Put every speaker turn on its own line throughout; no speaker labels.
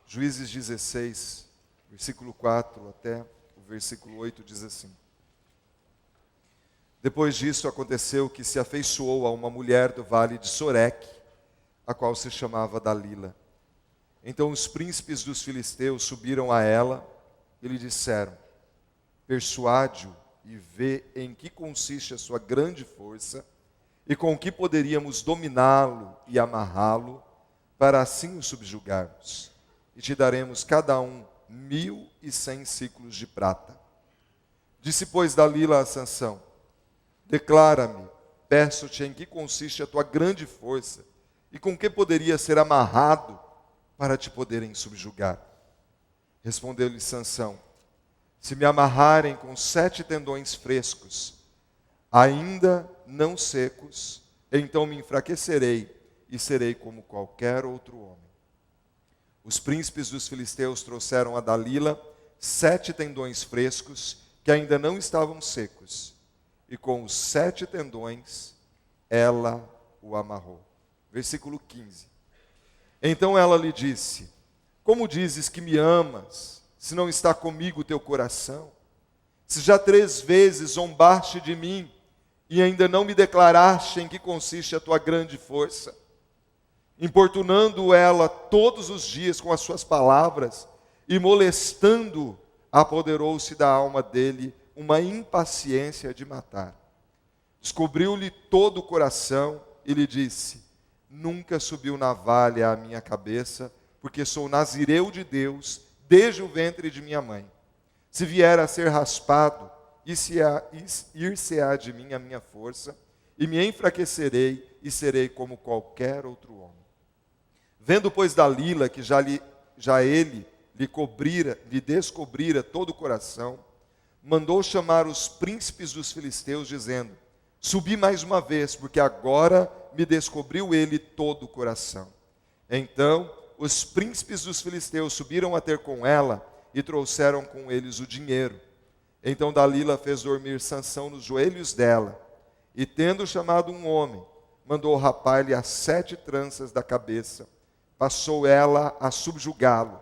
Juízes 16, versículo 4 até o versículo 8 diz assim: Depois disso aconteceu que se afeiçoou a uma mulher do vale de Soreque, a qual se chamava Dalila. Então os príncipes dos filisteus subiram a ela e lhe disseram: Persuade-o e vê em que consiste a sua grande força e com que poderíamos dominá-lo e amarrá-lo, para assim o subjugarmos. E te daremos cada um 1.100 siclos de prata. Disse, pois, Dalila a Sansão: Declara-me, peço-te, em que consiste a tua grande força e com que poderia ser amarrado para te poderem subjugar. Respondeu-lhe Sansão: Se me amarrarem com 7 tendões frescos, ainda não secos, então me enfraquecerei e serei como qualquer outro homem. Os príncipes dos filisteus trouxeram a Dalila 7 tendões frescos que ainda não estavam secos, e com os 7 tendões ela o amarrou. Versículo 15. Então ela lhe disse: Como dizes que me amas, se não está comigo o teu coração? Se já 3 vezes zombaste de mim, e ainda não me declaraste em que consiste a tua grande força? Importunando ela todos os dias com as suas palavras, e molestando, apoderou-se da alma dele uma impaciência de matar. Descobriu-lhe todo o coração e lhe disse: Nunca subiu navalha à minha cabeça, porque sou nazireu de Deus desde o ventre de minha mãe. Se vier a ser raspado, ir-se-á de mim a minha força, e me enfraquecerei e serei como qualquer outro homem. Vendo, pois, Dalila que já ele lhe descobrira todo o coração, mandou chamar os príncipes dos filisteus, dizendo: Subi mais uma vez, porque agora me descobriu ele todo o coração. Então os príncipes dos filisteus subiram a ter com ela e trouxeram com eles o dinheiro. Então Dalila fez dormir Sansão nos joelhos dela, e tendo chamado um homem, mandou rapar-lhe as 7 tranças da cabeça. Passou ela a subjugá-lo,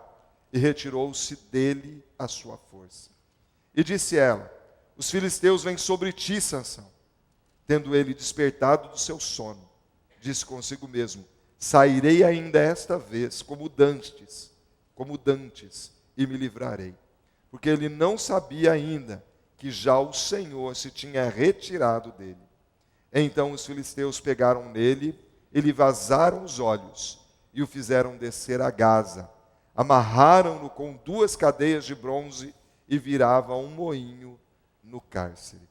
e retirou-se dele a sua força. E disse ela: Os filisteus vêm sobre ti, Sansão. Tendo ele despertado do seu sono, disse consigo mesmo: Sairei ainda esta vez como dantes, e me livrarei. Porque ele não sabia ainda que já o Senhor se tinha retirado dele. Então os filisteus pegaram nele e lhe vazaram os olhos, e o fizeram descer a Gaza. Amarraram-no com 2 cadeias de bronze e viravam um moinho no cárcere.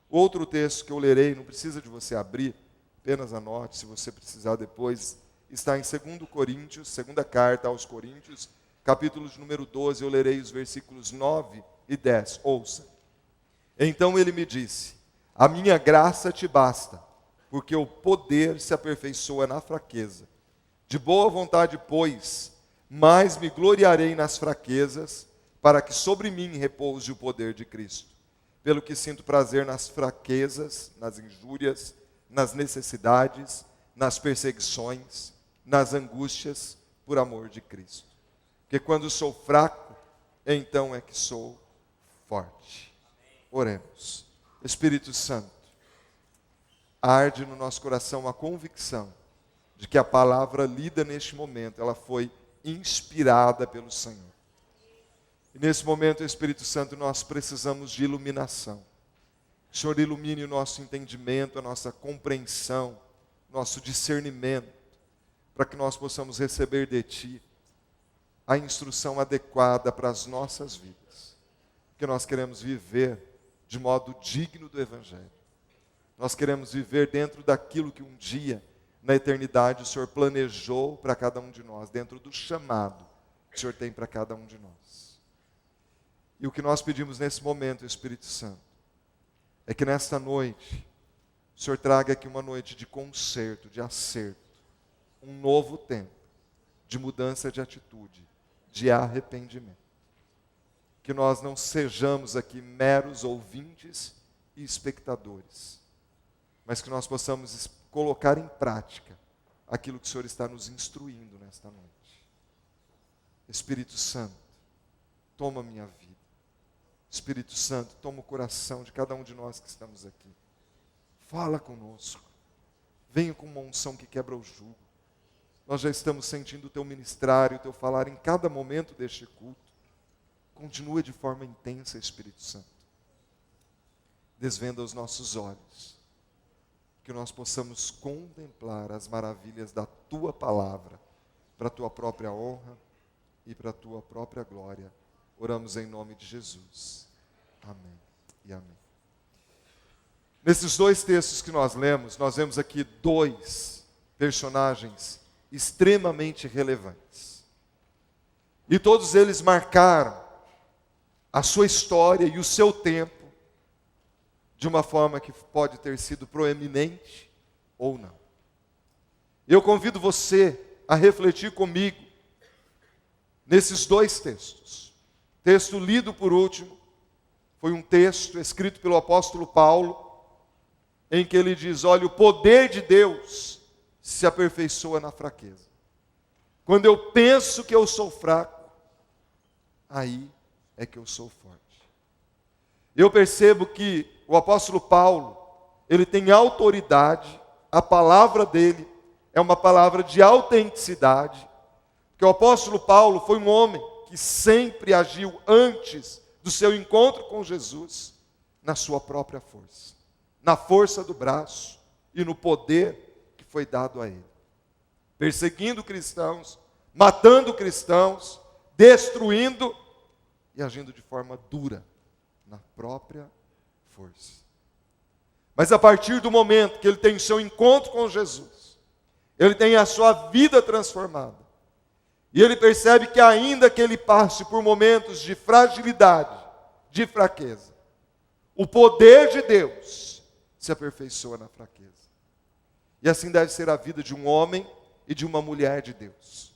Outro texto que eu lerei, não precisa de você abrir, apenas anote, se você precisar depois, está em 2 Coríntios, segunda carta aos Coríntios, capítulo de número 12, eu lerei os versículos 9 e 10. Ouça. Então ele me disse: A minha graça te basta, porque o poder se aperfeiçoa na fraqueza. De boa vontade, pois, mais me gloriarei nas fraquezas, para que sobre mim repouse o poder de Cristo. Pelo que sinto prazer nas fraquezas, nas injúrias, nas necessidades, nas perseguições, nas angústias, por amor de Cristo. Porque quando sou fraco, então é que sou forte. Oremos. Espírito Santo, arde no nosso coração a convicção de que a palavra lida neste momento, ela foi inspirada pelo Senhor. E nesse momento, Espírito Santo, nós precisamos de iluminação. O Senhor ilumine o nosso entendimento, a nossa compreensão, nosso discernimento, para que nós possamos receber de Ti a instrução adequada para as nossas vidas. Porque nós queremos viver de modo digno do Evangelho. Nós queremos viver dentro daquilo que um dia, na eternidade, o Senhor planejou para cada um de nós, dentro do chamado que o Senhor tem para cada um de nós. E o que nós pedimos nesse momento, Espírito Santo, é que nesta noite, o Senhor traga aqui uma noite de conserto, de acerto, um novo tempo, de mudança de atitude, de arrependimento. Que nós não sejamos aqui meros ouvintes e espectadores, mas que nós possamos colocar em prática aquilo que o Senhor está nos instruindo nesta noite. Espírito Santo, toma minha vida. Espírito Santo, toma o coração de cada um de nós que estamos aqui. Fala conosco. Venha com uma unção que quebra o jugo. Nós já estamos sentindo o teu ministrar e o teu falar em cada momento deste culto. Continua de forma intensa, Espírito Santo. Desvenda os nossos olhos, que nós possamos contemplar as maravilhas da tua palavra, para a tua própria honra e para a tua própria glória. Oramos em nome de Jesus. Amém e amém. Nesses dois textos que nós lemos, nós vemos aqui dois personagens extremamente relevantes. E todos eles marcaram a sua história e o seu tempo de uma forma que pode ter sido proeminente ou não. Eu convido você a refletir comigo nesses dois textos. O texto lido por último foi um texto escrito pelo apóstolo Paulo, em que ele diz: olha, o poder de Deus se aperfeiçoa na fraqueza. Quando eu penso que eu sou fraco, aí é que eu sou forte. Eu percebo que o apóstolo Paulo, ele tem autoridade, a palavra dele é uma palavra de autenticidade, porque o apóstolo Paulo foi um homem que sempre agiu antes do seu encontro com Jesus na sua própria força, na força do braço e no poder que foi dado a ele, perseguindo cristãos, matando cristãos, destruindo e agindo de forma dura na própria força. Mas a partir do momento que ele tem o seu encontro com Jesus, ele tem a sua vida transformada, e ele percebe que ainda que ele passe por momentos de fragilidade, de fraqueza, o poder de Deus se aperfeiçoa na fraqueza. E assim deve ser a vida de um homem e de uma mulher de Deus.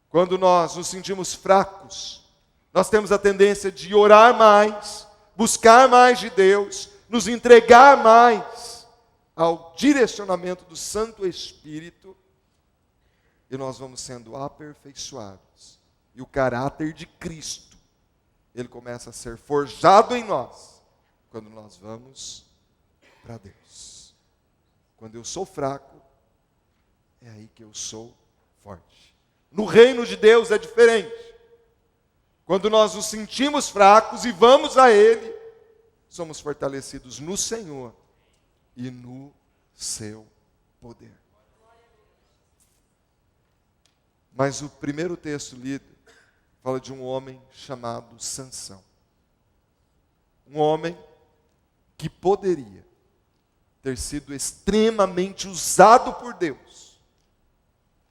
Quando nós nos sentimos fracos, nós temos a tendência de orar mais, buscar mais de Deus, nos entregar mais ao direcionamento do Santo Espírito, e nós vamos sendo aperfeiçoados. E o caráter de Cristo, ele começa a ser forjado em nós, quando nós vamos para Deus. Quando eu sou fraco, é aí que eu sou forte. No reino de Deus é diferente. Quando nós nos sentimos fracos e vamos a Ele, somos fortalecidos no Senhor e no seu poder. Mas o primeiro texto lido fala de um homem chamado Sansão. Um homem que poderia ter sido extremamente usado por Deus,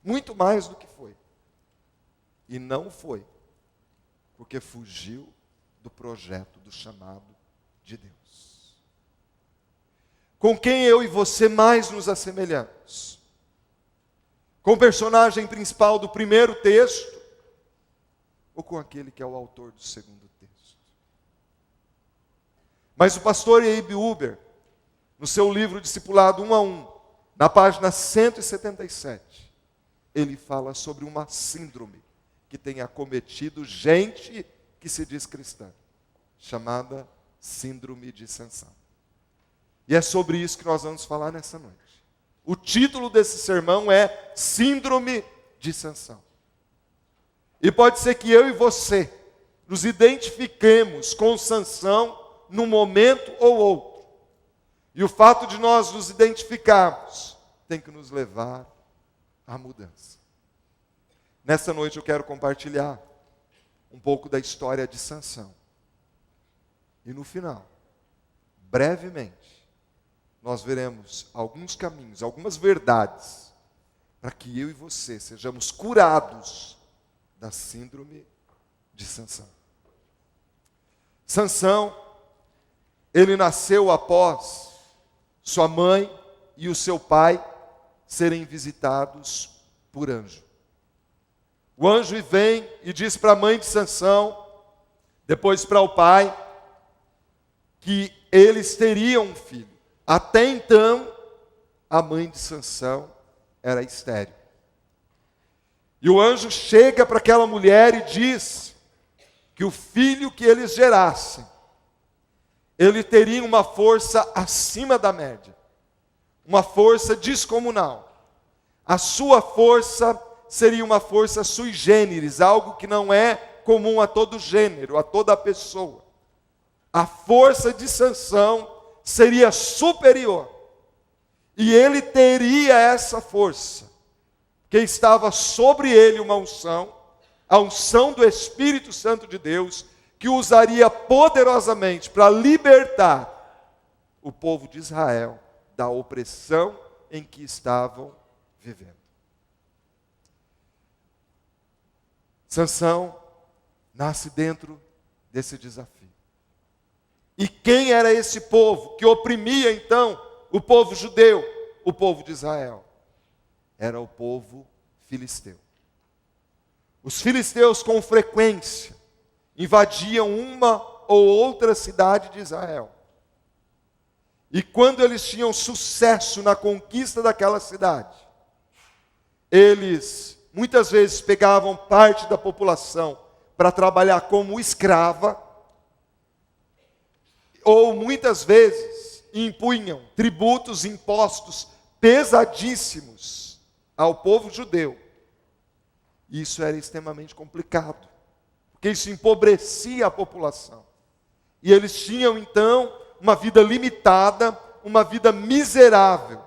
muito mais do que foi. E não foi, porque fugiu do projeto, do chamado de Deus. Com quem eu e você mais nos assemelhamos? Com o personagem principal do primeiro texto, ou com aquele que é o autor do segundo texto? Mas o pastor Abe Uber, no seu livro Discipulado 1 a 1, na página 177, ele fala sobre uma síndrome que tem acometido gente que se diz cristã, chamada síndrome de Sansão. E é sobre isso que nós vamos falar nessa noite. O título desse sermão é Síndrome de Sansão. E pode ser que eu e você nos identifiquemos com Sansão num momento ou outro. E o fato de nós nos identificarmos tem que nos levar à mudança. Nessa noite eu quero compartilhar um pouco da história de Sansão. E no final, brevemente, nós veremos alguns caminhos, algumas verdades, para que eu e você sejamos curados da síndrome de Sansão. Sansão, ele nasceu após sua mãe e o seu pai serem visitados por anjo. O anjo vem e diz para a mãe de Sansão, depois para o pai, que eles teriam um filho. Até então, a mãe de Sansão era estéril. E o anjo chega para aquela mulher e diz que o filho que eles gerassem, ele teria uma força acima da média, uma força descomunal. A sua força seria uma força sui generis, algo que não é comum a todo gênero, a toda pessoa. A força de Sansão seria superior. E ele teria essa força, que estava sobre ele uma unção, a unção do Espírito Santo de Deus, que usaria poderosamente para libertar o povo de Israel da opressão em que estavam vivendo. Sansão nasce dentro desse desafio. E quem era esse povo que oprimia então o povo judeu, o povo de Israel? Era o povo filisteu. Os filisteus com frequência invadiam uma ou outra cidade de Israel. E quando eles tinham sucesso na conquista daquela cidade, eles muitas vezes pegavam parte da população para trabalhar como escrava, ou muitas vezes impunham tributos, impostos pesadíssimos ao povo judeu. Isso era extremamente complicado, porque isso empobrecia a população. E eles tinham então uma vida limitada, uma vida miserável.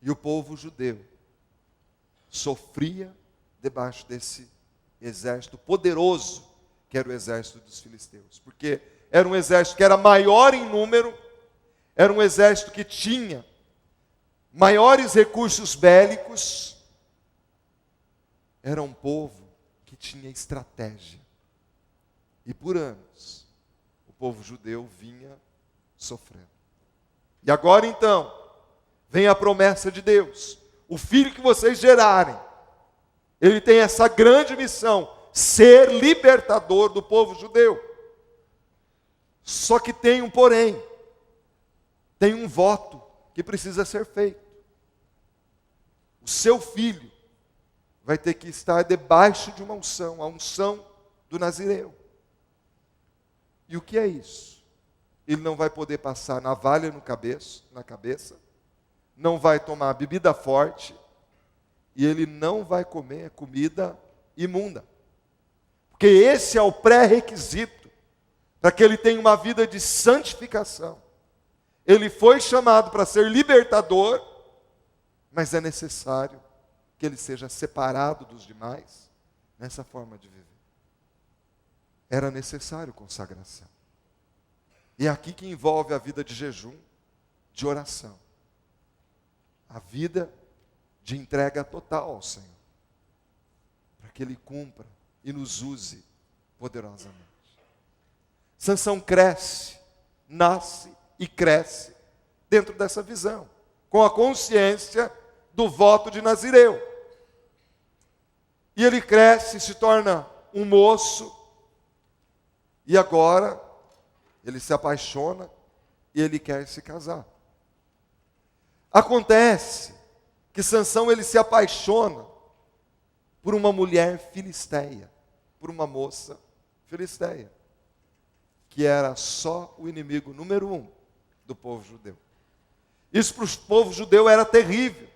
E o povo judeu sofria debaixo desse exército poderoso, que era o exército dos filisteus. Porque era um exército que era maior em número, era um exército que tinha maiores recursos bélicos, era um povo que tinha estratégia. E por anos, o povo judeu vinha sofrendo. E agora então, vem a promessa de Deus. O filho que vocês gerarem, ele tem essa grande missão, ser libertador do povo judeu. Só que tem um porém, tem um voto que precisa ser feito. O seu filho vai ter que estar debaixo de uma unção, a unção do nazireu. E o que é isso? Ele não vai poder passar navalha na cabeça, não vai tomar bebida forte, e ele não vai comer comida imunda. Porque esse é o pré-requisito para que ele tenha uma vida de santificação. Ele foi chamado para ser libertador, mas é necessário que ele seja separado dos demais nessa forma de viver. Era necessário consagração. E é aqui que envolve a vida de jejum, de oração. A vida de entrega total ao Senhor. Para que Ele cumpra e nos use poderosamente. Sansão cresce, nasce e cresce dentro dessa visão, com a consciência do voto de Nazireu. E ele cresce, se torna um moço, e agora ele se apaixona e ele quer se casar. Acontece que Sansão ele se apaixona por uma mulher filisteia, por uma moça filisteia, que era só o inimigo número 1 do povo judeu. Isso para o povo judeu era terrível,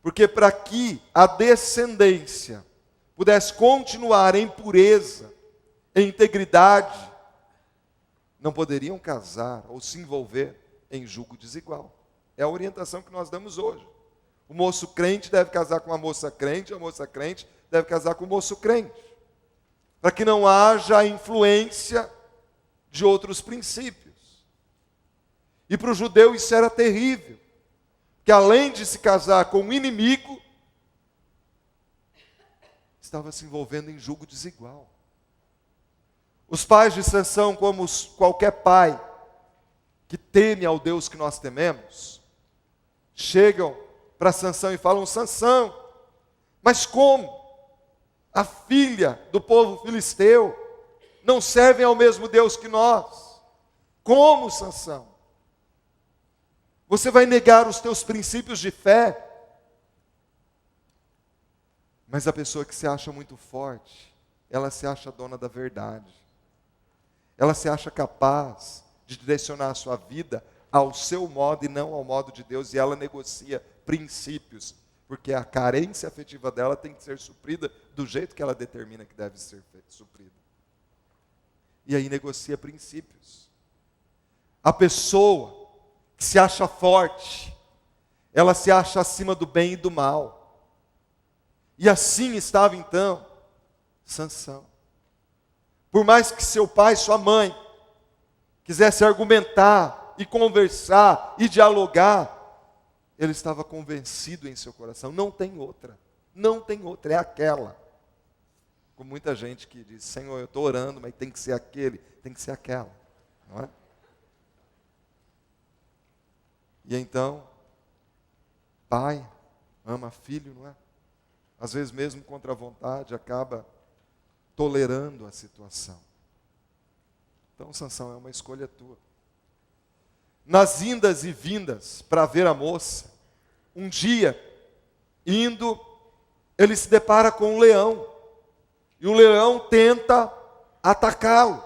porque para que a descendência pudesse continuar em pureza, em integridade, não poderiam casar ou se envolver em julgo desigual. É a orientação que nós damos hoje. O moço crente deve casar com a moça crente, a moça crente deve casar com o moço crente, para que não haja influência de outros princípios. E para o judeu isso era terrível, que além de se casar com um inimigo, estava se envolvendo em julgo desigual. Os pais de Sansão, como qualquer pai que teme ao Deus que nós tememos, chegam para Sansão e falam: Sansão, mas como a filha do povo filisteu não servem ao mesmo Deus que nós? Como, Sansão? Você vai negar os teus princípios de fé? Mas a pessoa que se acha muito forte, ela se acha dona da verdade. Ela se acha capaz de direcionar a sua vida ao seu modo e não ao modo de Deus, e ela negocia princípios, porque a carência afetiva dela tem que ser suprida do jeito que ela determina que deve ser suprida. E aí negocia princípios. A pessoa que se acha forte, ela se acha acima do bem e do mal. E assim estava então Sansão. Por mais que seu pai e sua mãe quisesse argumentar e conversar e dialogar, ele estava convencido em seu coração, não tem outra, é aquela. Com muita gente que diz, Senhor, eu estou orando, mas tem que ser aquele, tem que ser aquela, não é? E então, pai ama filho, não é? Às vezes mesmo contra a vontade, acaba tolerando a situação. Então, Sansão, é uma escolha tua. Nas indas e vindas para ver a moça, um dia, indo, ele se depara com um leão. E o leão tenta atacá-lo.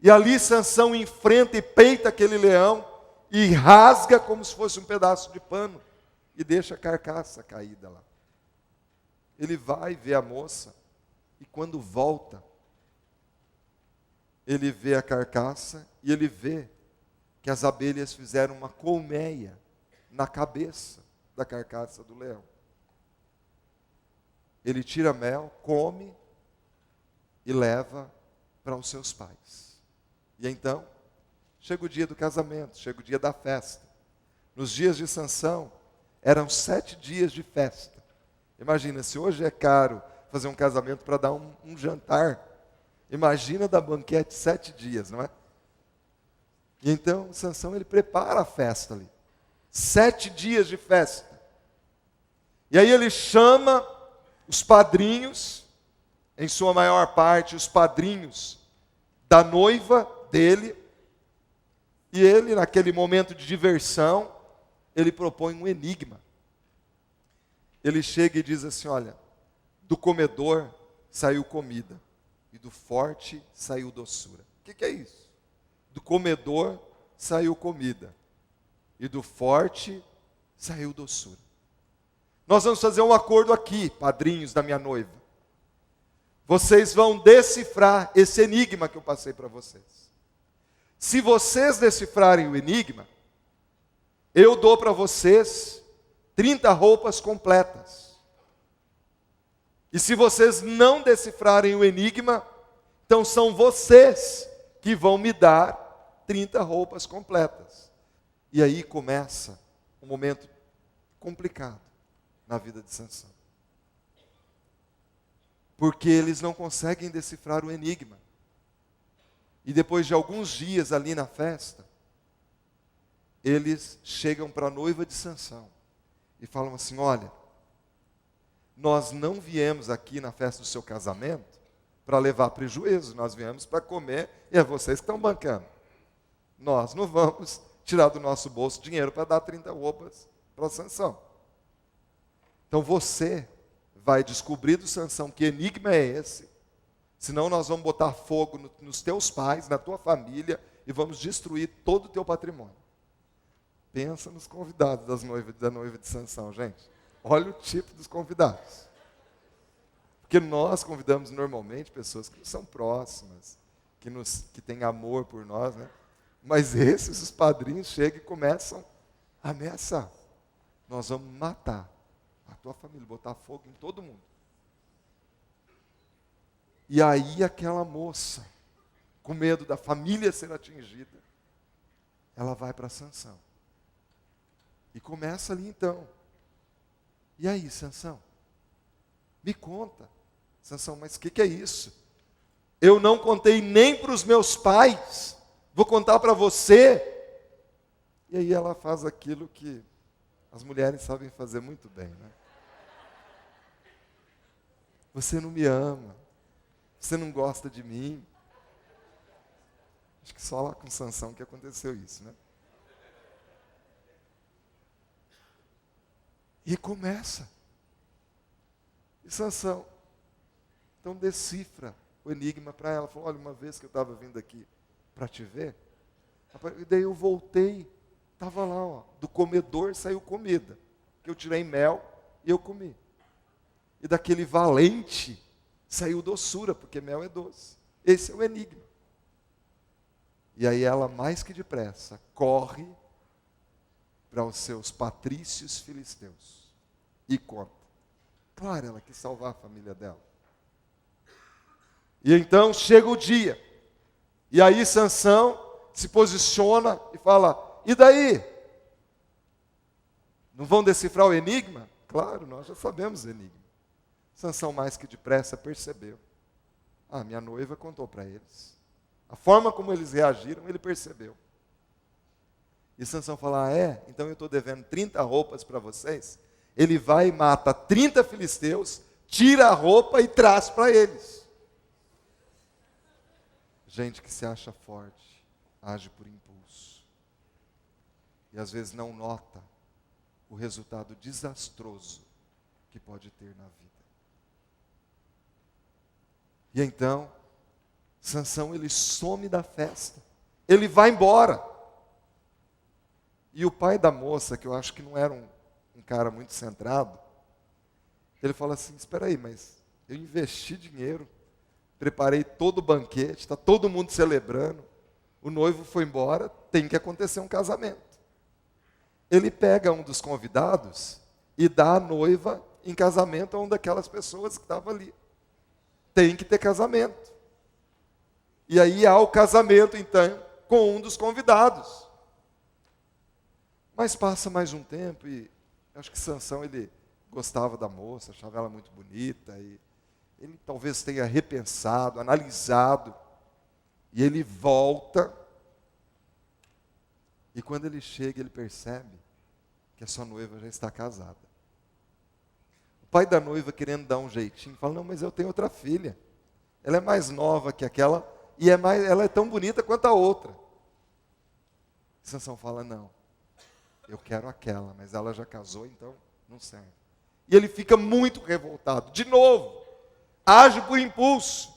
E ali Sansão enfrenta e peita aquele leão e rasga como se fosse um pedaço de pano e deixa a carcaça caída lá. Ele vai ver a moça e quando volta, ele vê a carcaça e ele vê que as abelhas fizeram uma colmeia na cabeça da carcaça do leão. Ele tira mel, come e leva para os seus pais. E então, chega o dia do casamento, chega o dia da festa. Nos dias de Sansão, eram 7 dias de festa. Imagina, se hoje é caro fazer um casamento para dar um jantar, imagina dar banquete 7 dias, não é? E então, Sansão, ele prepara a festa ali. 7 dias de festa. E aí ele chama os padrinhos, em sua maior parte, os padrinhos da noiva dele, e ele, naquele momento de diversão, ele propõe um enigma. Ele chega e diz assim, olha, do comedor saiu comida, e do forte saiu doçura. O que é isso? Do comedor saiu comida, e do forte saiu doçura. Nós vamos fazer um acordo aqui, padrinhos da minha noiva. Vocês vão decifrar esse enigma que eu passei para vocês. Se vocês decifrarem o enigma, eu dou para vocês 30 roupas completas. E se vocês não decifrarem o enigma, então são vocês que vão me dar 30 roupas completas. E aí começa um momento complicado na vida de Sansão. Porque eles não conseguem decifrar o enigma. E depois de alguns dias ali na festa, eles chegam para a noiva de Sansão e falam assim, olha, nós não viemos aqui na festa do seu casamento para levar prejuízo, nós viemos para comer e é vocês que estão bancando. Nós não vamos tirar do nosso bolso dinheiro para dar 30 roupas para Sansão. Então você vai descobrir do Sansão que enigma é esse, senão nós vamos botar fogo nos teus pais, na tua família, e vamos destruir todo o teu patrimônio. Pensa nos convidados da noiva de Sansão, gente. Olha o tipo dos convidados. Porque nós convidamos normalmente pessoas que são próximas, que têm amor por nós, né? Mas esses, os padrinhos, chegam e começam a ameaçar. Nós vamos matar a tua família, botar fogo em todo mundo. E aí aquela moça, com medo da família ser atingida, ela vai para Sansão. E começa ali então. E aí, Sansão? Me conta. Sansão, mas o que é isso? Eu não contei nem para os meus pais. Vou contar para você. E aí ela faz aquilo que as mulheres sabem fazer muito bem, né? Você não me ama. Você não gosta de mim. Acho que só lá com Sansão que aconteceu isso, né? E começa. E Sansão, então decifra o enigma para ela. Falou, olha, uma vez que eu estava vindo aqui para te ver, e daí eu voltei, estava lá, ó, do comedor saiu comida, que eu tirei mel e eu comi. E daquele valente saiu doçura, porque mel é doce. Esse é o enigma. E aí ela, mais que depressa, corre para os seus patrícios filisteus e conta. Claro, ela quis salvar a família dela. E então chega o dia. E aí Sansão se posiciona e fala, e daí? Não vão decifrar o enigma? Claro, nós já sabemos o enigma. Sansão, mais que depressa, percebeu. Minha noiva contou para eles. A forma como eles reagiram, ele percebeu. E Sansão fala, então eu estou devendo 30 roupas para vocês. Ele vai e mata 30 filisteus, tira a roupa e traz para eles. Gente que se acha forte, age por impulso. E às vezes não nota o resultado desastroso que pode ter na vida. E então, Sansão, ele some da festa. Ele vai embora. E o pai da moça, que eu acho que não era um cara muito centrado, ele fala assim, espera aí, mas eu investi dinheiro, preparei todo o banquete, está todo mundo celebrando, o noivo foi embora, tem que acontecer um casamento. Ele pega um dos convidados e dá a noiva em casamento a uma daquelas pessoas que estava ali. Tem que ter casamento. E aí há o casamento, então, com um dos convidados. Mas passa mais um tempo e acho que Sansão, ele gostava da moça, achava ela muito bonita, e ele talvez tenha repensado, analisado, e ele volta, e quando ele chega, ele percebe que a sua noiva já está casada. O pai da noiva, querendo dar um jeitinho, fala, não, mas eu tenho outra filha, ela é mais nova que aquela, e ela é tão bonita quanto a outra. E Sansão fala, não, eu quero aquela, mas ela já casou, então não serve. E ele fica muito revoltado. De novo, age por impulso.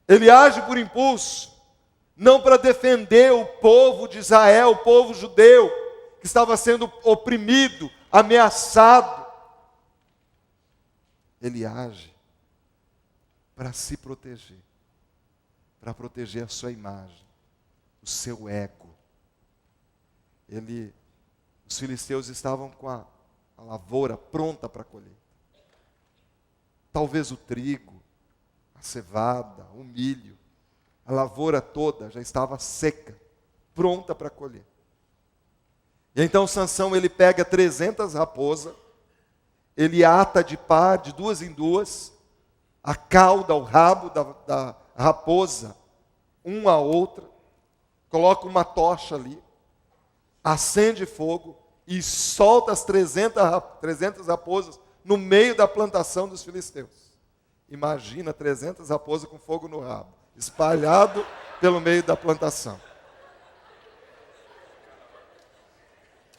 Ele age por impulso, não para defender o povo de Israel, o povo judeu, que estava sendo oprimido, ameaçado. Ele age para se proteger, para proteger a sua imagem, o seu ego. Os filisteus estavam com a lavoura pronta para colher. Talvez o trigo, a cevada, o milho, a lavoura toda já estava seca, pronta para colher. E então Sansão, ele pega 300 raposas, ele ata de par, de duas em duas, a cauda, o rabo da raposa, uma a outra, coloca uma tocha ali, acende fogo e solta as 300 raposas no meio da plantação dos filisteus. Imagina 300 raposas com fogo no rabo, espalhado pelo meio da plantação.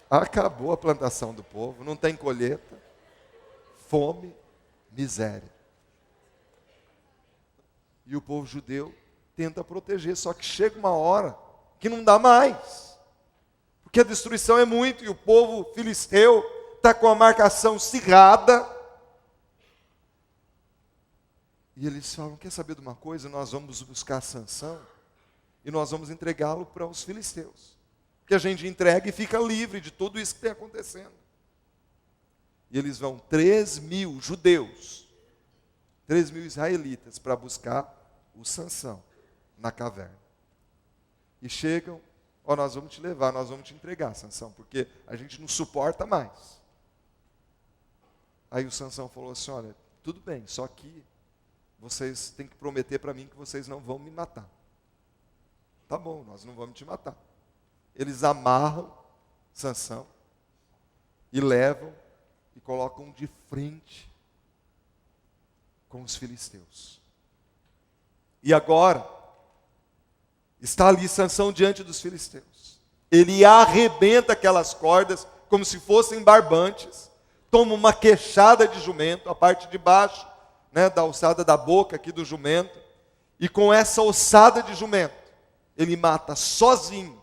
Acabou a plantação do povo, não tem colheita, fome, miséria. E o povo judeu tenta proteger, só que chega uma hora que não dá mais. Porque a destruição é muito, e o povo filisteu está com a marcação cerrada. E eles falam, quer saber de uma coisa? Nós vamos buscar Sansão e nós vamos entregá-lo para os filisteus. Que a gente entrega e fica livre de tudo isso que tem acontecendo. E eles vão 3.000 judeus, 3.000 israelitas para buscar o Sansão na caverna. E chegam, nós vamos te levar, nós vamos te entregar, Sansão, porque a gente não suporta mais. Aí o Sansão falou assim, olha, tudo bem, só que vocês têm que prometer para mim que vocês não vão me matar. Tá bom, nós não vamos te matar. Eles amarram Sansão e levam e colocam de frente com os filisteus. E agora, está ali Sansão diante dos filisteus. Ele arrebenta aquelas cordas como se fossem barbantes. toma uma queixada de jumento, a parte de baixo, né, da ossada da boca aqui do jumento, e com essa ossada de jumento, ele mata sozinho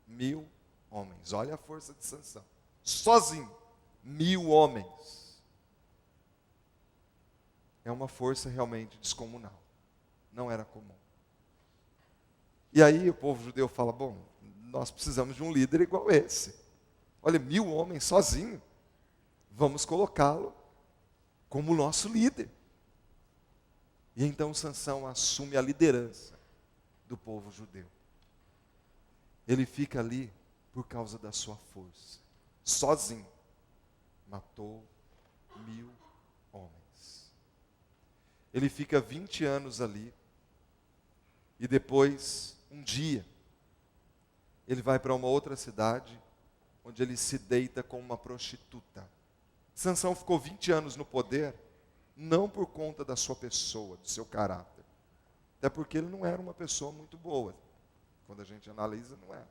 1000 homens. Olha a força de Sansão. Sozinho, 1000 homens. É uma força realmente descomunal. Não era comum. E aí o povo judeu fala, bom, nós precisamos de um líder igual esse. Olha, 1000 homens sozinho. Vamos colocá-lo como nosso líder. E então Sansão assume a liderança do povo judeu. Ele fica ali por causa da sua força. Sozinho. Matou 1000 homens. Ele fica 20 anos ali. E depois, um dia, ele vai para uma outra cidade, onde ele se deita com uma prostituta. Sansão ficou 20 anos no poder, não por conta da sua pessoa, do seu caráter. Até porque ele não era uma pessoa muito boa. Quando a gente analisa, não era.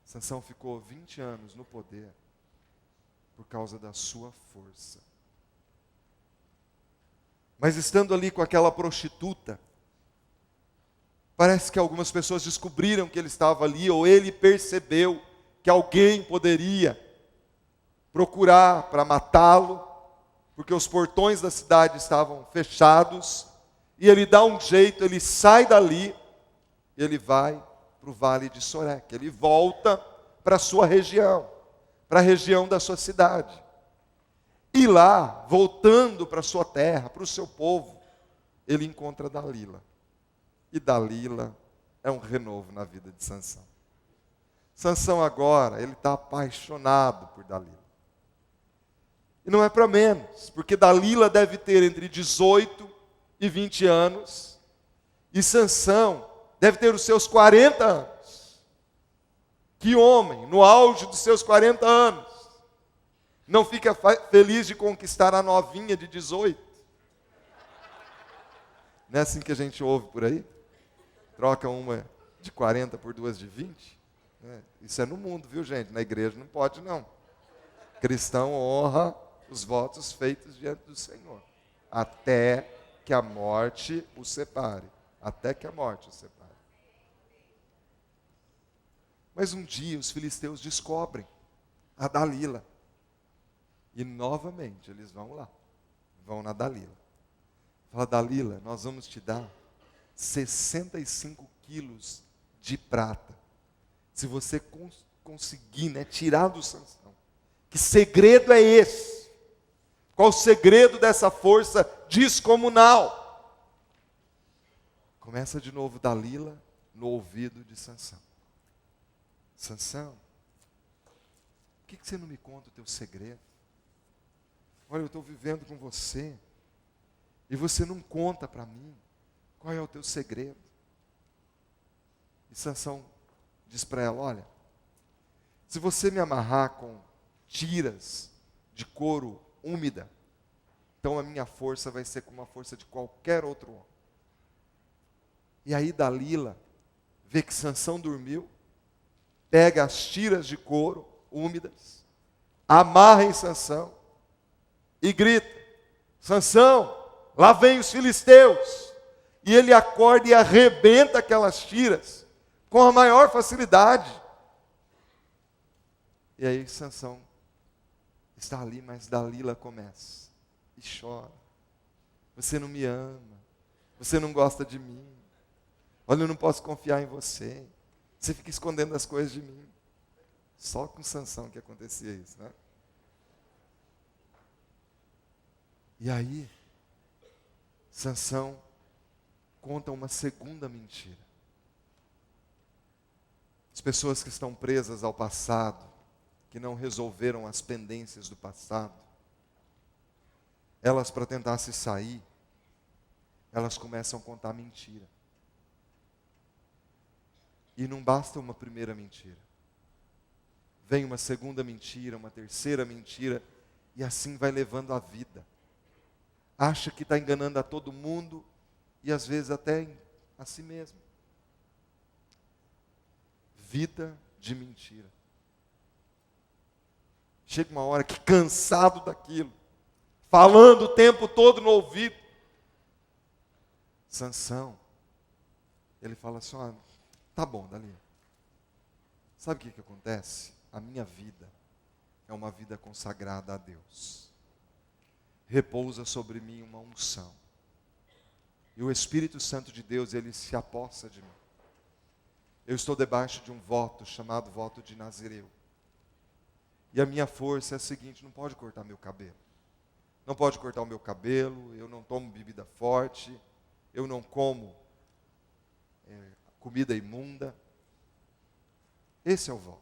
Sansão ficou 20 anos no poder por causa da sua força. Mas estando ali com aquela prostituta, parece que algumas pessoas descobriram que ele estava ali, ou ele percebeu que alguém poderia procurar para matá-lo, porque os portões da cidade estavam fechados, e ele dá um jeito, ele sai dali, e ele vai para o vale de Sorek, ele volta para a sua região, para a região da sua cidade. E lá, voltando para a sua terra, para o seu povo, ele encontra Dalila. E Dalila é um renovo na vida de Sansão. Sansão agora, ele está apaixonado por Dalila. E não é para menos, porque Dalila deve ter entre 18 e 20 anos, e Sansão deve ter os seus 40 anos. Que homem, no auge dos seus 40 anos, não fica feliz de conquistar a novinha de 18? Não é assim que a gente ouve por aí? Troca uma de 40 por duas de 20? Isso é no mundo, viu, gente? Na igreja não pode, não. Cristão honra os votos feitos diante do Senhor, até que a morte o separe. Até que a morte o separe. Mas um dia os filisteus descobrem a Dalila. E novamente eles vão lá. Vão na Dalila. Fala, Dalila, nós vamos te dar 65 quilos de prata. Se você conseguir, né, tirar do Sansão. Que segredo é esse? Qual o segredo dessa força descomunal? Começa de novo Dalila no ouvido de Sansão. Sansão, por que você não me conta o teu segredo? Olha, eu estou vivendo com você e você não conta para mim qual é o teu segredo. E Sansão diz para ela, olha, se você me amarrar com tiras de couro úmida, então a minha força vai ser como a força de qualquer outro homem. E aí Dalila vê que Sansão dormiu, pega as tiras de couro úmidas, amarra em Sansão e grita, Sansão, lá vem os filisteus. E ele acorda e arrebenta aquelas tiras com a maior facilidade. E aí Sansão está ali, mas Dalila começa e chora. Você não me ama, você não gosta de mim. Olha, eu não posso confiar em você. Você fica escondendo as coisas de mim. Só com Sansão que acontecia isso, né? E aí, Sansão conta uma segunda mentira. As pessoas que estão presas ao passado, que não resolveram as pendências do passado, elas, para tentar se sair, elas começam a contar mentira. E não basta uma primeira mentira. Vem uma segunda mentira, uma terceira mentira, e assim vai levando a vida. Acha que está enganando a todo mundo, e às vezes até a si mesmo. Vida de mentira. Chega uma hora que cansado daquilo, falando o tempo todo no ouvido. Sansão, ele fala assim, ó, tá bom, Dalila. Sabe o que acontece? A minha vida é uma vida consagrada a Deus. Repousa sobre mim uma unção. E o Espírito Santo de Deus, ele se apossa de mim. Eu estou debaixo de um voto chamado voto de Nazireu. E a minha força é a seguinte, não pode cortar meu cabelo. Não pode cortar o meu cabelo, eu não tomo bebida forte, eu não como comida imunda. Esse é o voto.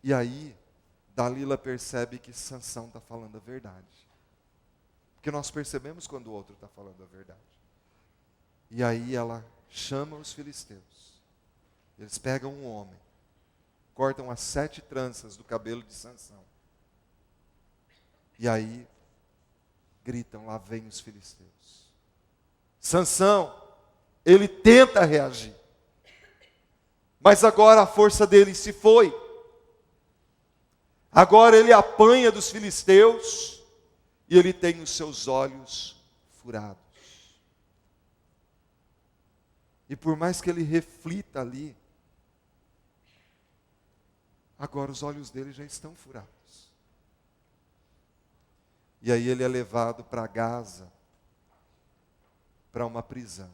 E aí, Dalila percebe que Sansão está falando a verdade. Porque nós percebemos quando o outro está falando a verdade. E aí ela chama os filisteus. Eles pegam um homem, cortam as 7 tranças do cabelo de Sansão. E aí, gritam, lá vem os filisteus. Sansão, ele tenta reagir. Mas agora a força dele se foi. Agora ele apanha dos filisteus e ele tem os seus olhos furados. E por mais que ele reflita ali, agora os olhos dele já estão furados. E aí ele é levado para Gaza, para uma prisão.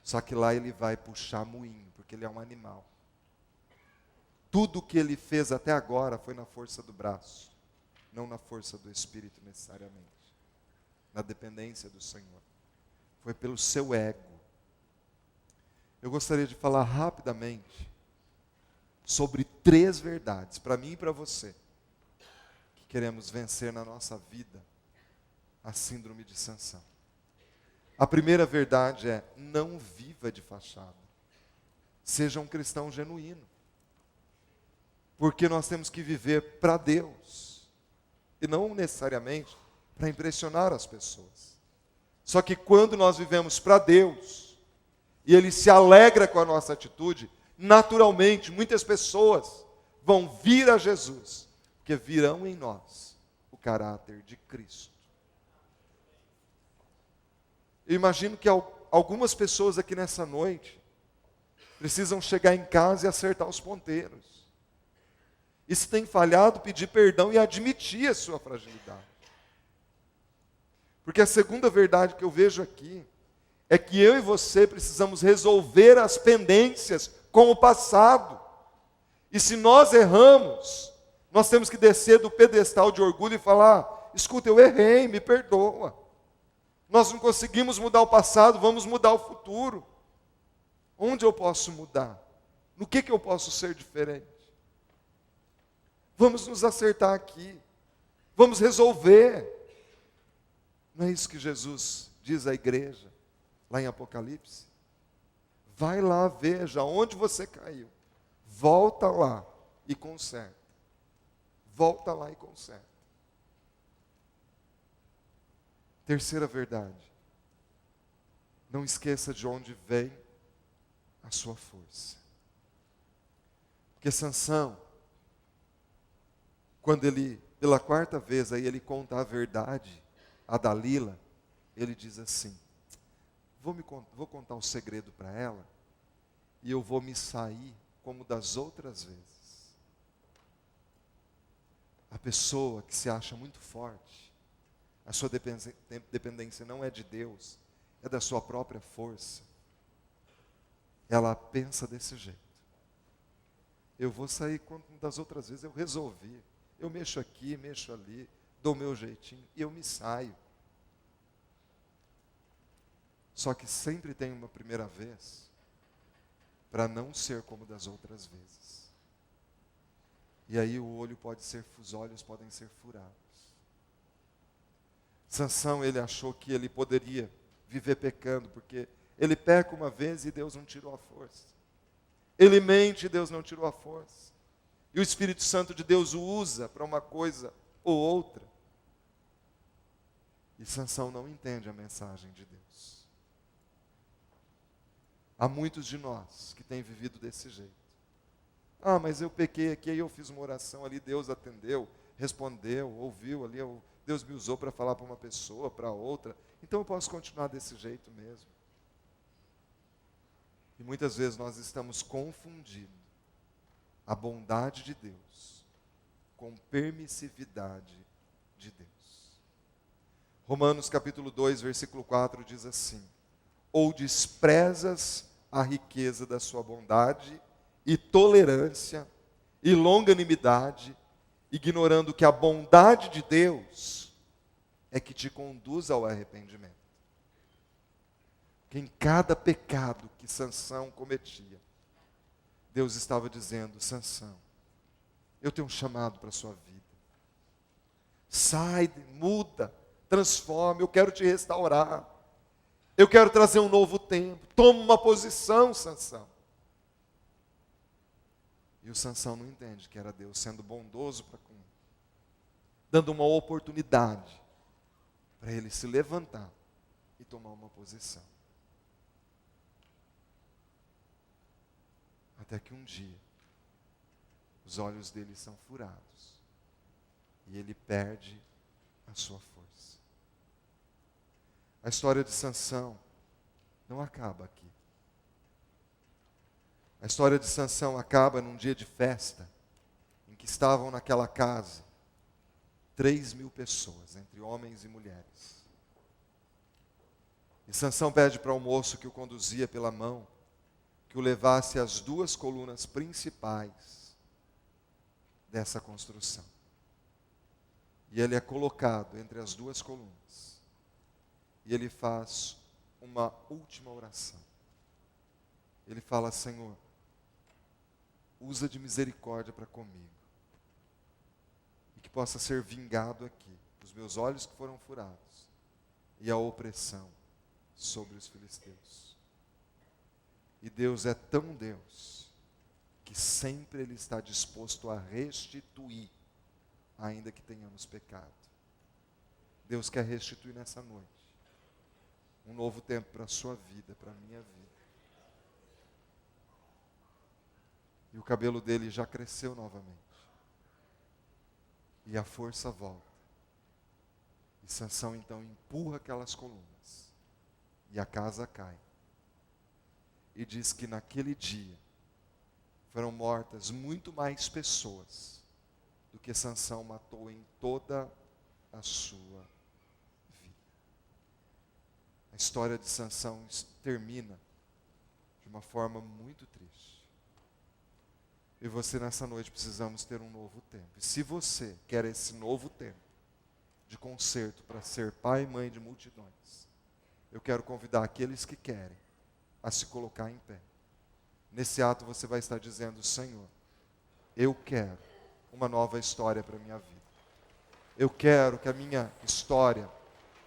Só que lá ele vai puxar moinho, porque ele é um animal. Tudo que ele fez até agora foi na força do braço, não na força do Espírito necessariamente, na dependência do Senhor. Foi pelo seu ego. Eu gostaria de falar rapidamente sobre 3 verdades, para mim e para você, que queremos vencer na nossa vida a síndrome de Sansão. A primeira verdade é, não viva de fachada. Seja um cristão genuíno. Porque nós temos que viver para Deus. E não necessariamente para impressionar as pessoas. Só que quando nós vivemos para Deus, e Ele se alegra com a nossa atitude, naturalmente muitas pessoas vão vir a Jesus, porque virão em nós o caráter de Cristo. Eu imagino que algumas pessoas aqui nessa noite precisam chegar em casa e acertar os ponteiros. E se tem falhado, pedir perdão e admitir a sua fragilidade. Porque a segunda verdade que eu vejo aqui é que eu e você precisamos resolver as pendências com o passado. E se nós erramos, nós temos que descer do pedestal de orgulho e falar, escuta, eu errei, me perdoa. Nós não conseguimos mudar o passado, vamos mudar o futuro. Onde eu posso mudar? No que eu posso ser diferente? Vamos nos acertar aqui. Vamos resolver. Não é isso que Jesus diz à igreja, lá em Apocalipse? Vai lá, veja onde você caiu. Volta lá e conserta. Volta lá e conserta. Terceira verdade. Não esqueça de onde vem a sua força. Porque Sansão, quando ele, pela 4ª vez, aí ele conta a verdade a Dalila, ele diz assim, vou contar um segredo para ela, e eu vou me sair como das outras vezes. A pessoa que se acha muito forte, a sua dependência não é de Deus, é da sua própria força. Ela pensa desse jeito. Eu vou sair como das outras vezes, eu resolvi. Eu mexo aqui, mexo ali, dou o meu jeitinho e eu me saio. Só que sempre tem uma primeira vez para não ser como das outras vezes. E aí os olhos podem ser furados. Sansão, ele achou que ele poderia viver pecando, porque ele peca uma vez e Deus não tirou a força. Ele mente e Deus não tirou a força. E o Espírito Santo de Deus o usa para uma coisa ou outra. E Sansão não entende a mensagem de Deus. Há muitos de nós que têm vivido desse jeito. Ah, mas eu pequei aqui, aí eu fiz uma oração ali, Deus atendeu, respondeu, ouviu ali, Deus me usou para falar para uma pessoa, para outra, então eu posso continuar desse jeito mesmo. E muitas vezes nós estamos confundindo a bondade de Deus com permissividade de Deus. Romanos capítulo 2, versículo 4 diz assim: ou desprezas a riqueza da sua bondade e tolerância e longanimidade, ignorando que a bondade de Deus é que te conduz ao arrependimento. Que em cada pecado que Sansão cometia, Deus estava dizendo: Sansão, eu tenho um chamado para a sua vida. Sai, muda, transforma, eu quero te restaurar. Eu quero trazer um novo tempo. Toma uma posição, Sansão. E o Sansão não entende que era Deus sendo bondoso para com ele, dando uma oportunidade para ele se levantar e tomar uma posição. Até que um dia, os olhos dele são furados e ele perde a sua força. A história de Sansão não acaba aqui. A história de Sansão acaba num dia de festa, em que estavam naquela casa 3.000 pessoas, entre homens e mulheres. E Sansão pede para o moço que o conduzia pela mão, que o levasse às 2 colunas principais dessa construção. E ele é colocado entre as 2 colunas. E ele faz uma última oração. Ele fala: Senhor, usa de misericórdia para comigo. E que possa ser vingado aqui os meus olhos que foram furados e a opressão sobre os filisteus. E Deus é tão Deus que sempre Ele está disposto a restituir, ainda que tenhamos pecado. Deus quer restituir nessa noite um novo tempo para a sua vida, para a minha vida. E o cabelo dele já cresceu novamente. E a força volta. E Sansão então empurra aquelas colunas. E a casa cai. E diz que naquele dia foram mortas muito mais pessoas do que Sansão matou em toda a sua vida. A história de Sansão termina de uma forma muito triste. E você nessa noite precisamos ter um novo tempo. E se você quer esse novo tempo de conserto para ser pai e mãe de multidões, eu quero convidar aqueles que querem a se colocar em pé. Nesse ato você vai estar dizendo: Senhor, eu quero uma nova história para a minha vida. Eu quero que a minha história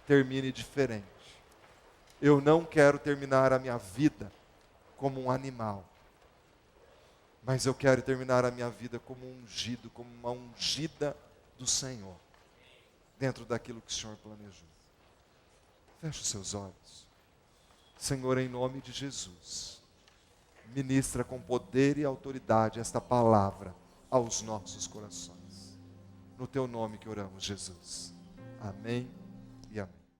termine diferente. Eu não quero terminar a minha vida como um animal, mas eu quero terminar a minha vida como um ungido, como uma ungida do Senhor, dentro daquilo que o Senhor planejou. Feche os seus olhos. Senhor, em nome de Jesus, ministra com poder e autoridade esta palavra aos nossos corações. No teu nome que oramos, Jesus. Amém.